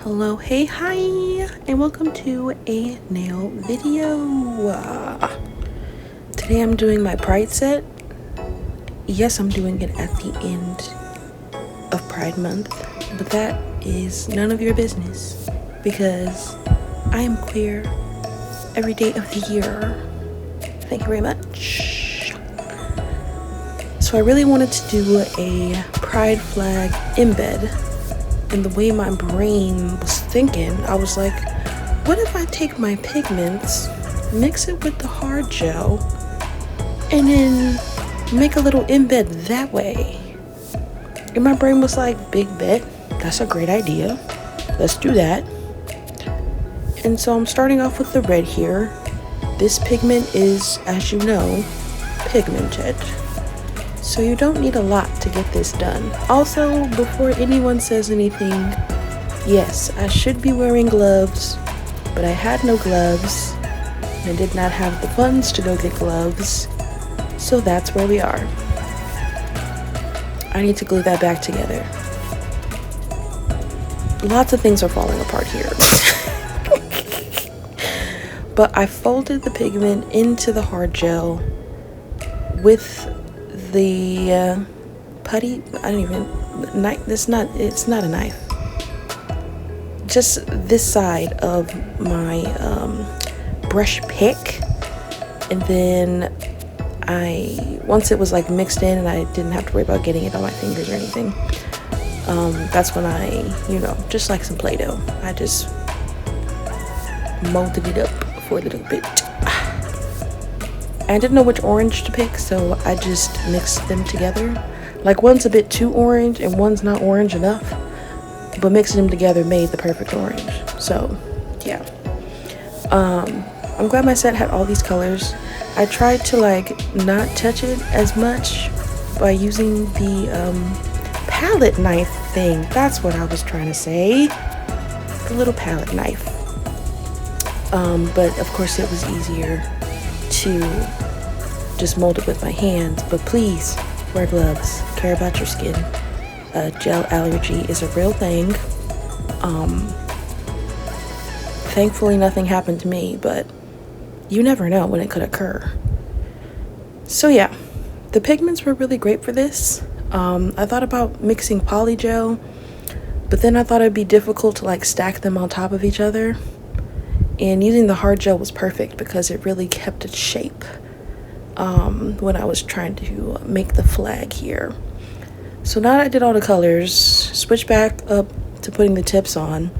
Hello, hey, hi, and welcome to a nail video. Today I'm doing my Pride set. Yes, I'm doing it at the end of Pride Month, but that is none of your business because I am queer every day of the year. Thank you very much. So I really wanted to do a Pride flag embed. And the way my brain was thinking, I was like, what if I take my pigments, mix it with the hard gel, and then make a little embed that way? And my brain was like, big bet, that's a great idea. Let's do that. And so I'm starting off with the red here. This pigment is, as you know, pigmented. So you don't need a lot to get this done. Also, before anyone says anything, yes, I should be wearing gloves, but I had no gloves. I did not have the funds to go get gloves. So that's where we are. I need to glue that back together. Lots of things are falling apart here. But I folded the pigment into the hard gel with the putty. I don't even knife. It's not a knife. Just this side of my brush pick, and then once it was like mixed in and I didn't have to worry about getting it on my fingers or anything, that's when I, just like some Play-Doh, I just molded it up for a little bit. I didn't know which orange to pick, so I just mixed them together. Like, one's a bit too orange and one's not orange enough, but mixing them together made the perfect orange. So yeah, I'm glad my set had all these colors. I tried to not touch it as much by using the palette knife thing. That's what I was trying to say, the little palette knife. But of course it was easier to just mold it with my hands. But please wear gloves, care about your skin. Gel allergy is a real thing. Thankfully nothing happened to me, but you never know when it could occur. So yeah, the pigments were really great for this. I thought about mixing Polygel, but then I thought it'd be difficult to stack them on top of each other. And using the hard gel was perfect because it really kept its shape when I was trying to make the flag here. So now that I did all the colors, switch back up to putting the tips on.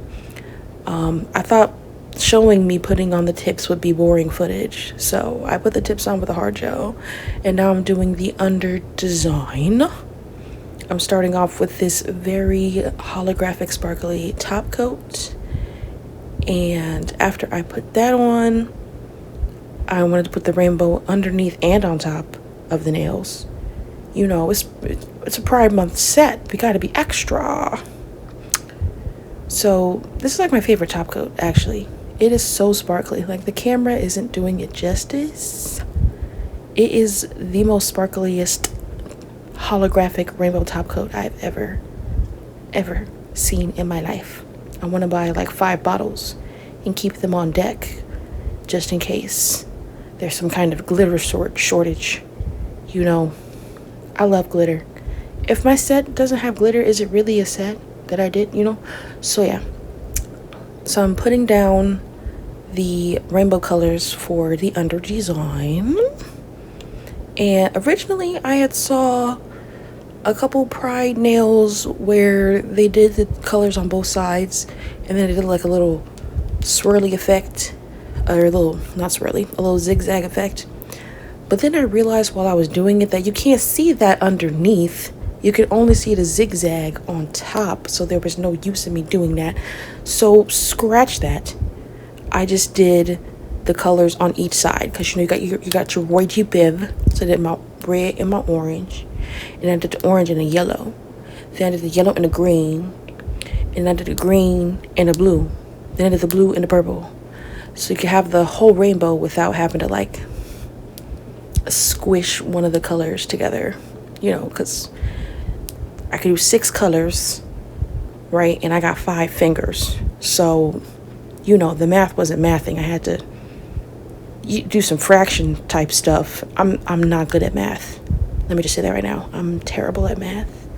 I thought showing me putting on the tips would be boring footage, so I put the tips on with the hard gel, and now I'm doing the under design. I'm starting off with this very holographic sparkly top coat. And after I put that on, I wanted to put the rainbow underneath and on top of the nails. It's a Pride Month set. We gotta be extra. So this is my favorite top coat, actually. It is so sparkly. The camera isn't doing it justice. It is the most sparkliest holographic rainbow top coat I've ever seen in my life. I want to buy 5 bottles and keep them on deck just in case there's some kind of glitter shortage. I love glitter. If my set doesn't have glitter, is it really a set that I did, So yeah. So I'm putting down the rainbow colors for the under design. And originally I had saw a couple Pride nails where they did the colors on both sides, and then they did a little swirly effect, or a little zigzag effect. But then I realized while I was doing it that you can't see that underneath. You can only see the zigzag on top, so there was no use in me doing that. So scratch that. I just did the colors on each side, because you got your Roy Biv. So I did my red and my orange. And I did the orange and the yellow. Then I did the yellow and the green. And I did the green and the blue. Then I did the blue and the purple. So you can have the whole rainbow without having to squish one of the colors together. Because I could do 6 colors right? And I got 5 fingers. So, you know, the math wasn't mathing. I had to do some fraction type stuff. I'm not good at math. Let me just say that right now. I'm terrible at math.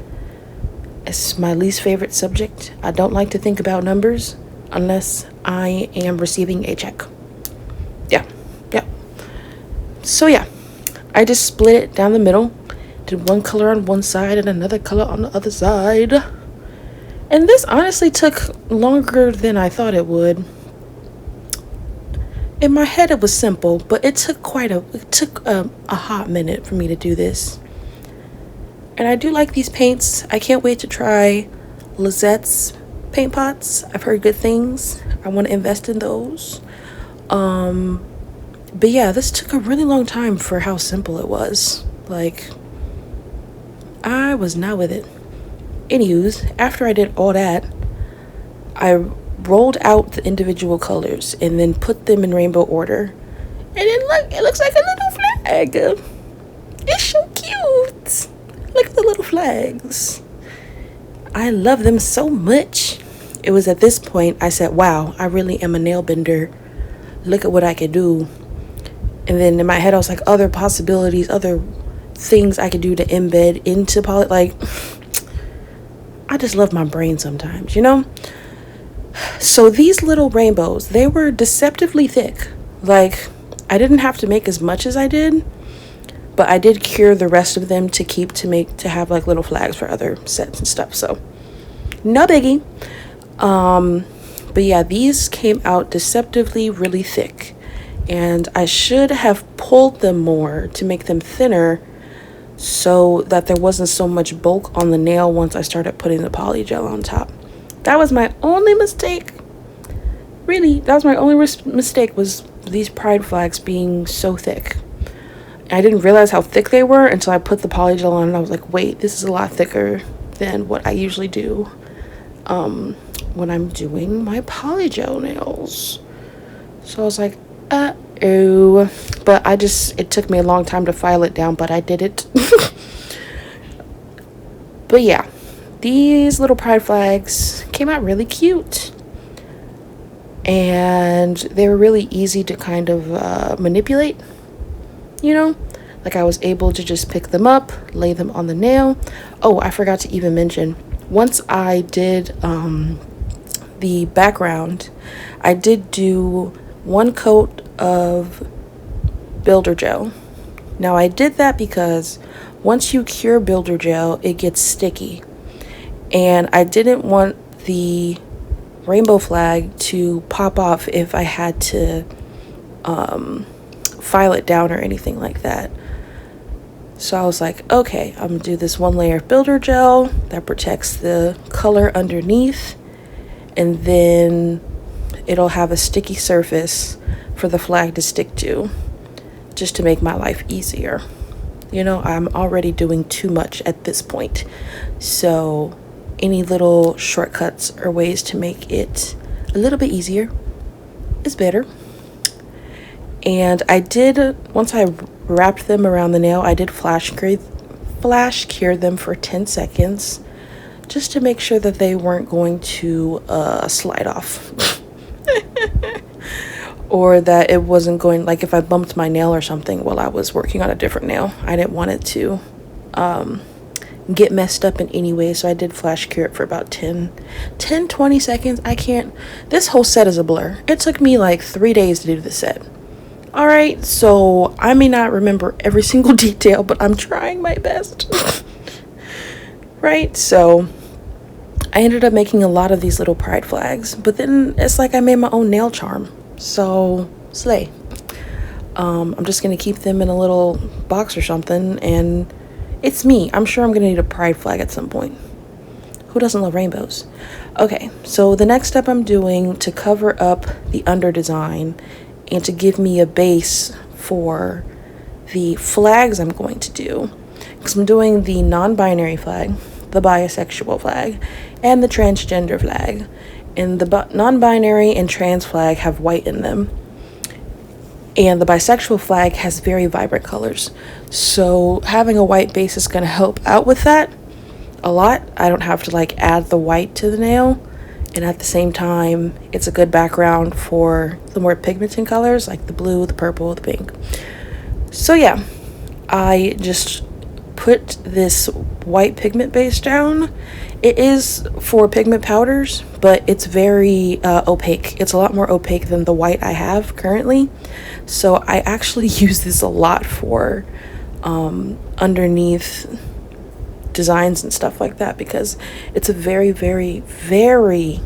It's my least favorite subject. I don't like to think about numbers unless I am receiving a check. Yeah. So yeah, I just split it down the middle. Did one color on one side and another color on the other side. And this honestly took longer than I thought it would. In my head it was simple, but it took a hot minute for me to do this. And I do like these paints. I can't wait to try Lizette's paint pots. I've heard good things. I want to invest in those. But yeah, this took a really long time for how simple it was. Like, I was not with it. Anywho's, after I did all that, I rolled out the individual colors and then put them in rainbow order. And it looks like a little flag. It's so cute. Look at the little flags. I love them so much. It was at this point I said, wow, I really am a nail bender. Look at what I could do. And then in my head I was like, other possibilities, other things I could do to embed into poly. Like, I just love my brain sometimes, you know? So these little rainbows, they were deceptively thick. Like, I didn't have to make as much as I did, but I did cure the rest of them to have like little flags for other sets and stuff. So no biggie. But yeah, these came out deceptively really thick, and I should have pulled them more to make them thinner so that there wasn't so much bulk on the nail once I started putting the polygel on top. That was my only mistake. Really, that was my only mistake, was these pride flags being so thick. I didn't realize how thick they were until I put the polygel on, and I was like, wait, this is a lot thicker than what I usually do when I'm doing my polygel nails. So I was like, oh. But it took me a long time to file it down, but I did it. But yeah, these little pride flags came out really cute. And they were really easy to kind of manipulate, you know? Like, I was able to just pick them up, lay them on the nail. Oh, I forgot to even mention, once I did the background, I did do 1 coat of builder gel. Now, I did that because once you cure builder gel, it gets sticky. And I didn't want the rainbow flag to pop off if I had to file it down or anything like that. So I was like, okay, I'm gonna do this 1 layer of builder gel that protects the color underneath, and then it'll have a sticky surface for the flag to stick to, just to make my life easier. You know, I'm already doing too much at this point, so any little shortcuts or ways to make it a little bit easier is better. And I did, once I wrapped them around the nail, I did flash cure them for 10 seconds just to make sure that they weren't going to slide off. Or that it wasn't going, like if I bumped my nail or something while I was working on a different nail, I didn't want it to get messed up in any way. So I did flash cure it for about 20 seconds. This whole set is a blur. It took me like 3 days to do the set. All right, so I may not remember every single detail, but I'm trying my best. Right, so I ended up making a lot of these little pride flags, but then it's like I made my own nail charm. So slay. I'm just gonna keep them in a little box or something, and it's me. I'm sure I'm gonna need a pride flag at some point. Who doesn't love rainbows? Okay, so the next step I'm doing to cover up the under design and to give me a base for the flags I'm going to do, because I'm doing the non-binary flag, the bisexual flag, and the transgender flag. And the non-binary and trans flag have white in them, and the bisexual flag has very vibrant colors. So having a white base is going to help out with that. a lot. I don't have to like add the white to the nail, and at the same time it's a good background for the more pigmented colors like the blue, the purple, the pink. So yeah, I just put this white pigment base down. It is for pigment powders, but it's very opaque. It's a lot more opaque than the white I have currently. So I actually use this a lot for underneath designs and stuff like that, because it's a very, very, very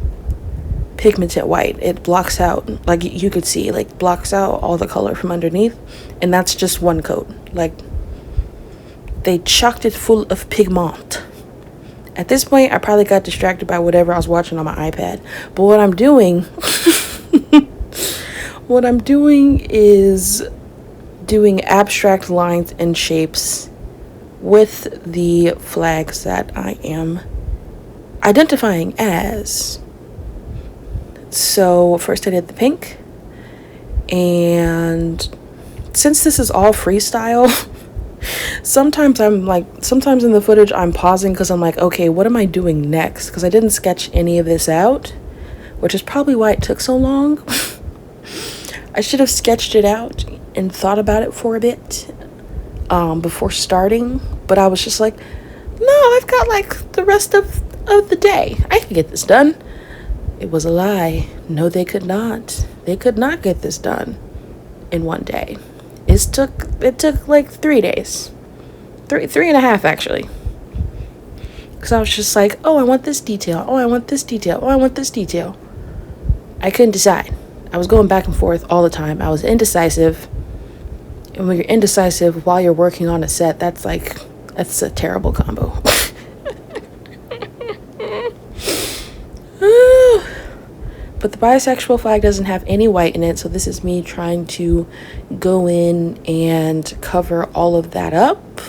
pigmented white. It blocks out, like you could see, like blocks out all the color from underneath, and that's just one coat. Like they chocked it full of pigment. At this point, I probably got distracted by whatever I was watching on my iPad. But what I'm doing, what I'm doing is doing abstract lines and shapes with the flags that I am identifying as. So first I did the pink, and since this is all freestyle, sometimes in the footage I'm pausing because I'm like, okay, what am I doing next? Because I didn't sketch any of this out, which is probably why it took so long. I should have sketched it out and thought about it for a bit before starting, but I was just like, no, I've got like the rest of the day. I can get this done. It was a lie. No, they could not. They could not get this done in one day. It took like 3 days. Three and a half actually. Because I was just like, oh, I want this detail. Oh, I want this detail. Oh, I want this detail. I couldn't decide. I was going back and forth all the time. I was indecisive. And when you're indecisive while you're working on a set, that's a terrible combo. But the bisexual flag doesn't have any white in it, so this is me trying to go in and cover all of that up.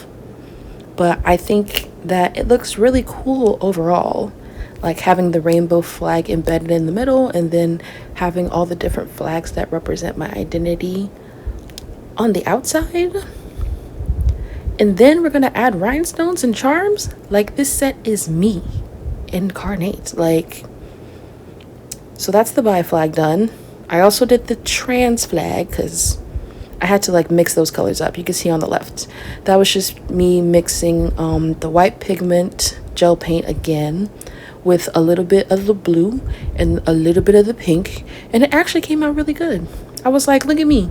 But I think that it looks really cool overall, like having the rainbow flag embedded in the middle and then having all the different flags that represent my identity on the outside. And then we're gonna add rhinestones and charms. Like, this set is me incarnate. Like, so that's the bi flag done. I also did the trans flag because I had to like mix those colors up. You can see on the left, that was just me mixing the white pigment gel paint again with a little bit of the blue and a little bit of the pink, and it actually came out really good. I was like, look at me,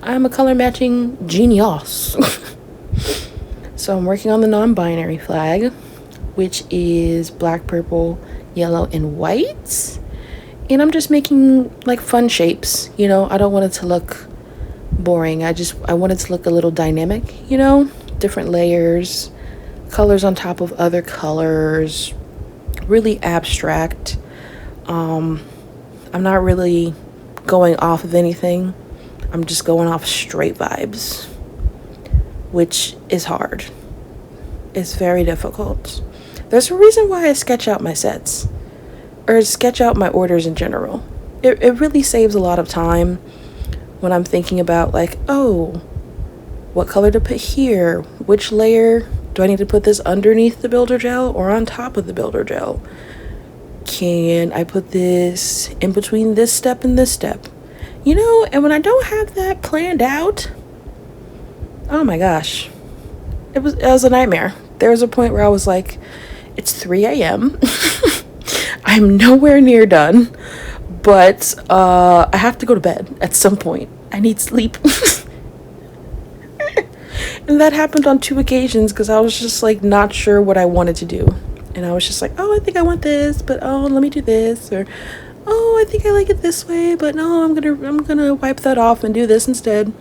I'm a color matching genius. So I'm working on the non-binary flag, which is black, purple, yellow, and white. And I'm just making like fun shapes, you know. I don't want it to look boring. I want it to look a little dynamic, you know, different layers, colors on top of other colors, really abstract. I'm not really going off of anything. I'm just going off straight vibes, which is hard. It's very difficult. There's a reason why I sketch out my sets, or sketch out my orders in general. It really saves a lot of time when I'm thinking about like, oh, what color to put here? Which layer? Do I need to put this underneath the builder gel or on top of the builder gel? Can I put this in between this step and this step? You know, and when I don't have that planned out, oh my gosh, it was a nightmare. There was a point where I was like, it's 3 a.m. I'm nowhere near done, but I have to go to bed at some point. I need sleep. And that happened on 2 occasions because I was just like not sure what I wanted to do. And I was just like, oh, I think I want this, but oh, let me do this. Or, oh, I think I like it this way, but no, I'm gonna wipe that off and do this instead.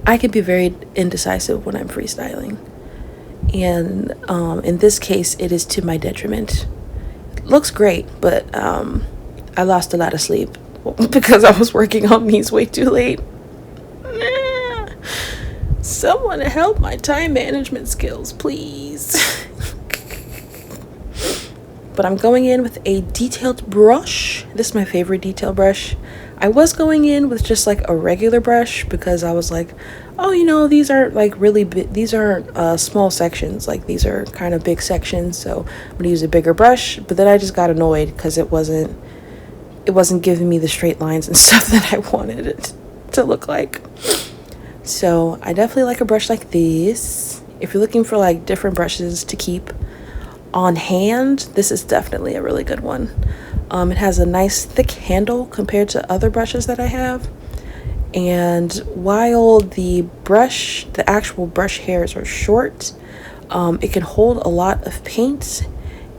I can be very indecisive when I'm freestyling. And in this case, it is to my detriment. It looks great, but I lost a lot of sleep because I was working on these way too late. Someone help my time management skills, please. But I'm going in with a detailed brush. This is my favorite detail brush. I was going in with just like a regular brush because I was like, oh, you know, these aren't like really big, these aren't small sections, like these are kind of big sections, so I'm gonna use a bigger brush. But then I just got annoyed because it wasn't giving me the straight lines and stuff that I wanted it to look like. So I definitely like a brush like this. If you're looking for like different brushes to keep on hand, this is definitely a really good one. It has a nice thick handle compared to other brushes that I have. And while the actual brush hairs are short, it can hold a lot of paint,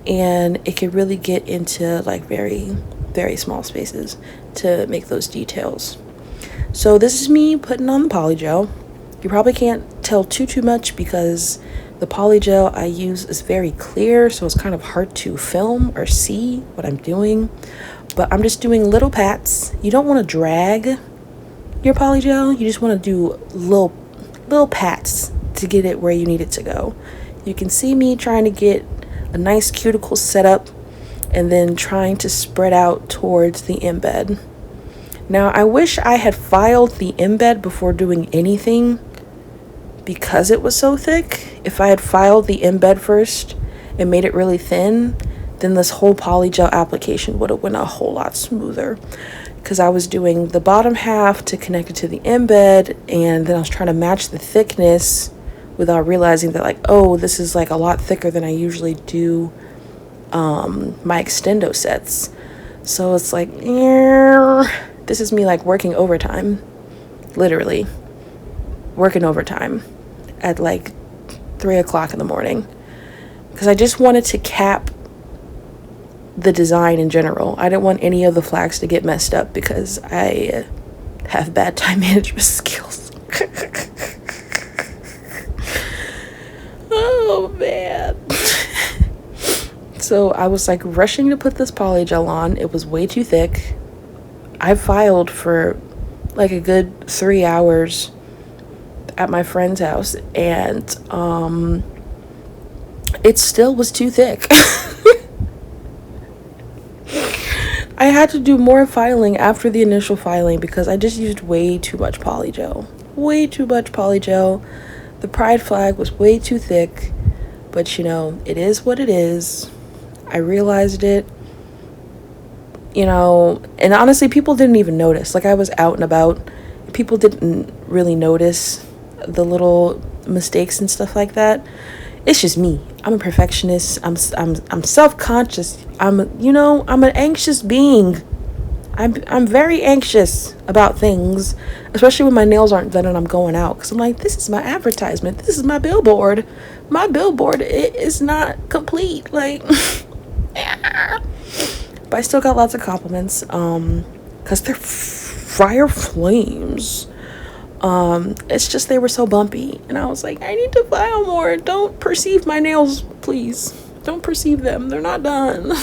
and it can really get into like very, very small spaces to make those details. So this is me putting on the Polygel. You probably can't tell too much because the Polygel I use is very clear, so it's kind of hard to film or see what I'm doing. But I'm just doing little pats. You don't want to drag your Polygel. You just want to do little pats to get it where you need it to go. You can see me trying to get a nice cuticle set up and then trying to spread out towards the embed. Now, I wish I had filed the embed before doing anything because it was so thick. If I had filed the embed first and made it really thin, then this whole Polygel application would have went a whole lot smoother. Because I was doing the bottom half to connect it to the embed, and then I was trying to match the thickness without realizing that, like, oh, this is like a lot thicker than I usually do my extendo sets. So it's like, this is me like working overtime, literally working overtime at like 3 o'clock in the morning, because I just wanted to cap the design in general. I didn't want any of the flags to get messed up because I have bad time management skills. Oh man. So I was like rushing to put this Polygel on. It was way too thick. I filed for like a good 3 hours at my friend's house, and it still was too thick. I had to do more filing after the initial filing because I just used way too much Polygel. Way too much Polygel. The pride flag was way too thick, but you know, it is what it is. I realized it, you know, and honestly, people didn't even notice. Like, I was out and about. People didn't really notice the little mistakes and stuff like that. It's just me. I'm a perfectionist. I'm self-conscious. I'm an anxious being. I'm very anxious about things, especially when my nails aren't done and I'm going out, because I'm like, this is my advertisement. This is my billboard. My billboard, it is not complete. Like, but I still got lots of compliments, because they're fire flames. It's just they were so bumpy, and I was like, I need to file more. Don't perceive my nails, please. Don't perceive them. They're not done.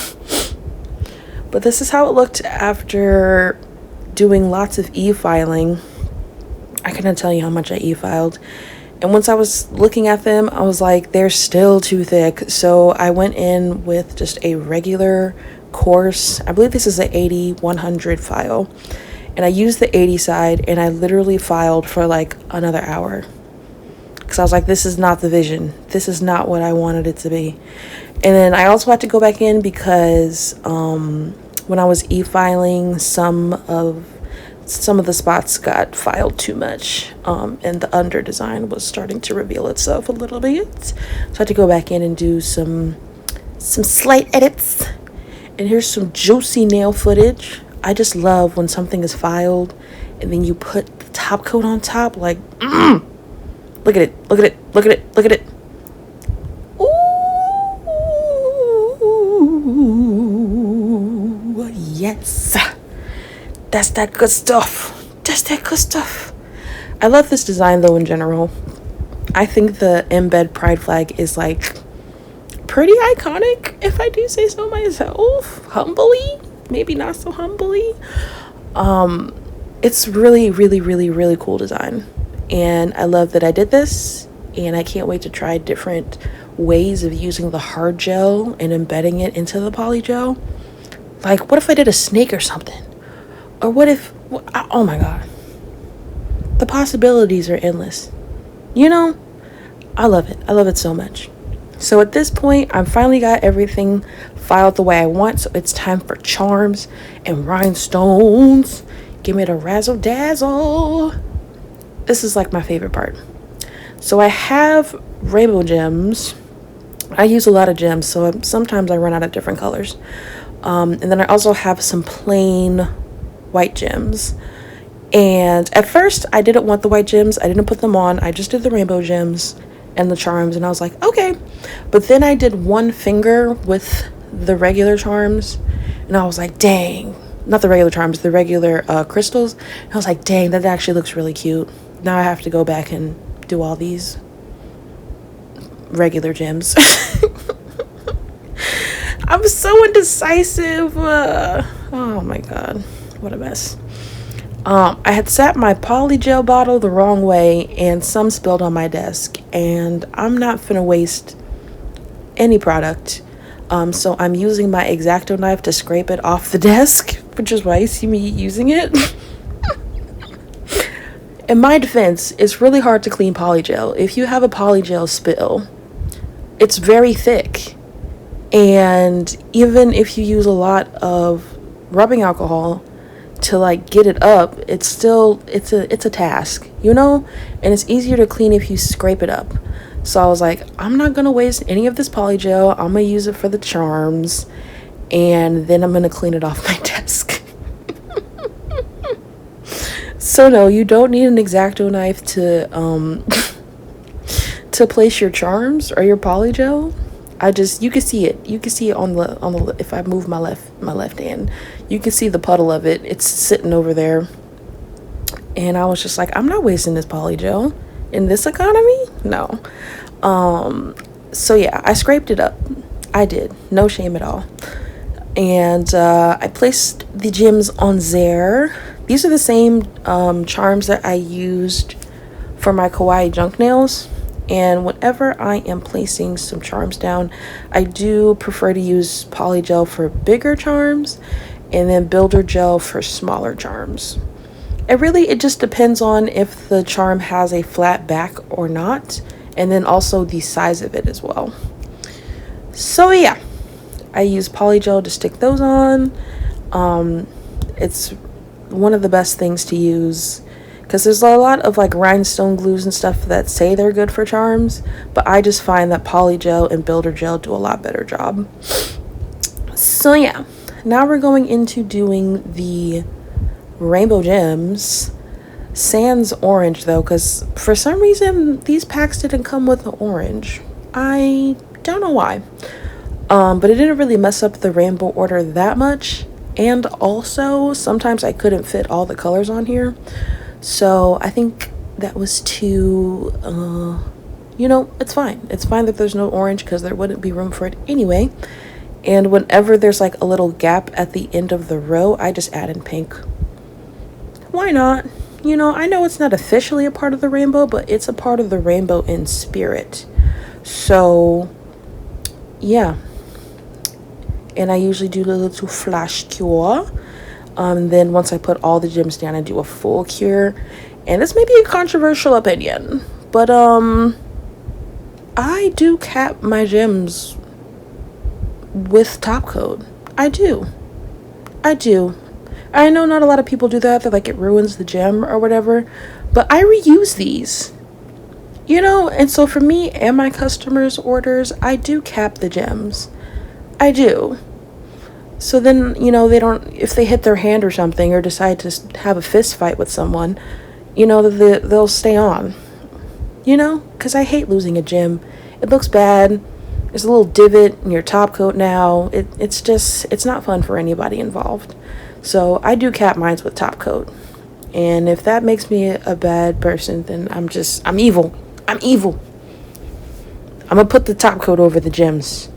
But this is how it looked after doing lots of e-filing. I couldn't tell you how much I e-filed. And once I was looking at them, I was like, they're still too thick. So I went in with just a regular coarse, I believe this is an 80-100 file. And I used the 80 side, and I literally filed for like another hour. Because I was like, this is not the vision. This is not what I wanted it to be. And then I also had to go back in because when I was e-filing, some of the spots got filed too much, and the under design was starting to reveal itself a little bit. So I had to go back in and do some slight edits. And here's some juicy nail footage. I just love when something is filed and then you put the top coat on top. Like, look at it, look at it, look at it, look at it. Ooh, yes. That's that good stuff. That's that good stuff. I love this design though in general. I think the embed pride flag is like pretty iconic, if I do say so myself. Humbly. Maybe not so humbly. It's really, really, really, really cool design. And I love that I did this. And I can't wait to try different ways of using the hard gel and embedding it into the Polygel. Like, what if I did a snake or something? Or what if Oh my god, the possibilities are endless. You know, I love it. I love it so much. So at this point, I've finally got everything filed the way I want. So it's time for charms and rhinestones. Give me the razzle dazzle. This is like my favorite part. So I have rainbow gems. I use a lot of gems, so sometimes I run out of different colors. And then I also have some plain white gems. And at first, I didn't want the white gems. I didn't put them on. I just did the rainbow gems and the charms. And I was like, okay. But then I did one finger with the regular charms. And I was like, dang. Not the regular charms, the regular crystals. And I was like, dang, that actually looks really cute. Now I have to go back and do all these regular gems. I'm so indecisive. Oh my god, what a mess. I had set my Polygel bottle the wrong way and some spilled on my desk, and I'm not finna waste any product. So I'm using my X-Acto knife to scrape it off the desk, which is why you see me using it. In my defense, it's really hard to clean Polygel. If you have a Polygel spill, it's very thick. And even if you use a lot of rubbing alcohol to like get it up, it's a task, you know? And it's easier to clean if you scrape it up. So I was like, I'm not gonna waste any of this Polygel. I'm gonna use it for the charms, and then I'm gonna clean it off my desk. So no, you don't need an X-Acto knife to to place your charms or your Polygel. You can see it. You can see it on the if I move my left hand, you can see the puddle of it. It's sitting over there. And I was just like, I'm not wasting this Polygel in this economy. No. So yeah, I scraped it up. I did. No shame at all. And I placed the gems on there. These are the same charms that I used for my kawaii junk nails. And whenever I am placing some charms down, I do prefer to use Polygel for bigger charms and then builder gel for smaller charms. It just depends on if the charm has a flat back or not, and then also the size of it as well. So yeah, I use Polygel to stick those on. It's one of the best things to use, because there's a lot of like rhinestone glues and stuff that say they're good for charms, but I just find that Polygel and builder gel do a lot better job. So yeah, now we're going into doing the rainbow gems. Sans orange though, because for some reason these packs didn't come with the orange. I don't know why. But it didn't really mess up the rainbow order that much. And also, sometimes I couldn't fit all the colors on here. So I think that was too, it's fine. It's fine that there's no orange because there wouldn't be room for it anyway. And whenever there's like a little gap at the end of the row, I just add in pink. Why not? I know it's not officially a part of the rainbow, but it's a part of the rainbow in spirit. So, yeah. And I usually do a little flash cure. Then once I put all the gems down, I do a full cure. And this may be a controversial opinion, but I do cap my gems with top coat. I do. I know not a lot of people do that. They're like, it ruins the gem or whatever. But I reuse these. And so for me and my customers' orders, I do cap the gems. I do. So then, they don't, if they hit their hand or something or decide to have a fist fight with someone, they'll stay on. Because I hate losing a gem. It looks bad. There's a little divot in your top coat now. It's not fun for anybody involved. So I do cap mines with top coat. And if that makes me a bad person, then I'm evil. I'm evil. I'm gonna put the top coat over the gems.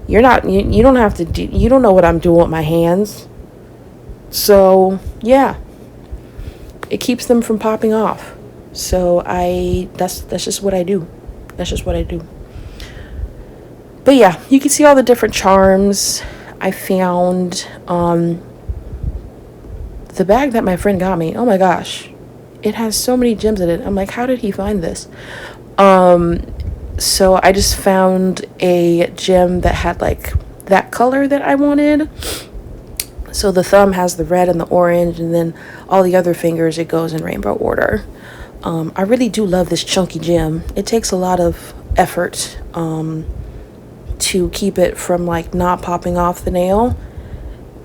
You don't have to do, you don't know what I'm doing with my hands. So yeah, it keeps them from popping off. So that's just what I do. But yeah, you can see all the different charms I found. the bag that my friend got me, oh my gosh, it has so many gems in it. I'm like, how did he find this? So I just found a gem that had like that color that I wanted. So the thumb has the red and the orange, and then all the other fingers, it goes in rainbow order. I really do love this chunky gem. It takes a lot of effort to keep it from like not popping off the nail.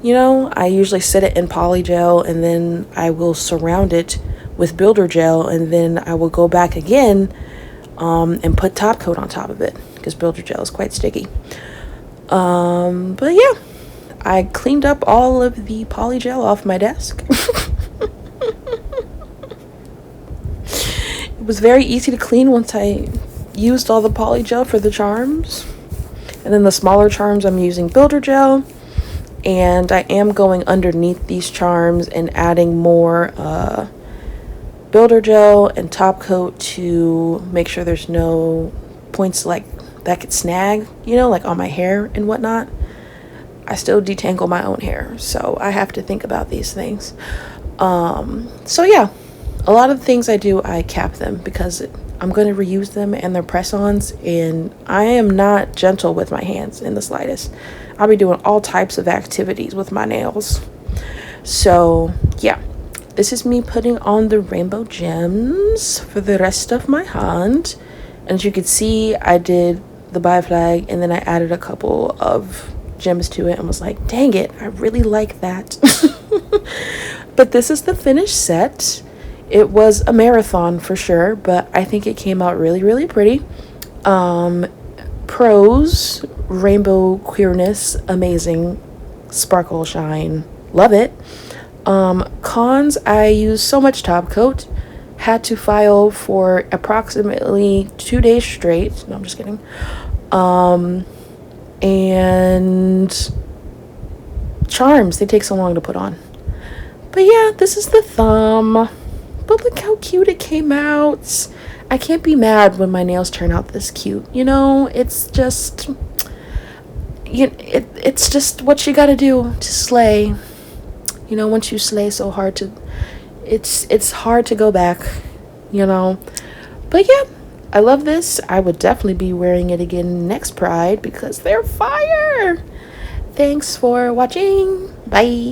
You know, I usually set it in polygel, and then I will surround it with builder gel, and then I will go back again and put top coat on top of it, because builder gel is quite sticky. But yeah, I cleaned up all of the polygel off my desk. It was very easy to clean once I used all the polygel for the charms. And then the smaller charms, I'm using builder gel. And I am going underneath these charms and adding more builder gel and top coat to make sure there's no points like that could snag, you know, like on my hair and whatnot. I still detangle my own hair, so I have to think about these things. So yeah, a lot of the things I do, I cap them because I'm going to reuse them, and they're press-ons, and I am not gentle with my hands in the slightest. I'll be doing all types of activities with my nails. So yeah, this is me putting on the rainbow gems for the rest of my hand. And as you can see, I did the bi flag, and then I added a couple of gems to it and was like, dang it, I really like that. But this is the finished set. It was a marathon for sure, but I think it came out really, really pretty. Pros: rainbow queerness, amazing, sparkle, shine, love it. Cons: I used so much top coat, had to file for approximately 2 days straight. No, I'm just kidding. And charms, they take so long to put on. But yeah, this is the thumb. But look how cute it came out. I can't be mad when my nails turn out this cute. You know, it's just, it's just what you gotta do to slay. You know, once you slay so hard to, it's hard to go back, you know. But yeah, I love this. I would definitely be wearing it again next Pride because they're fire. Thanks for watching. Bye.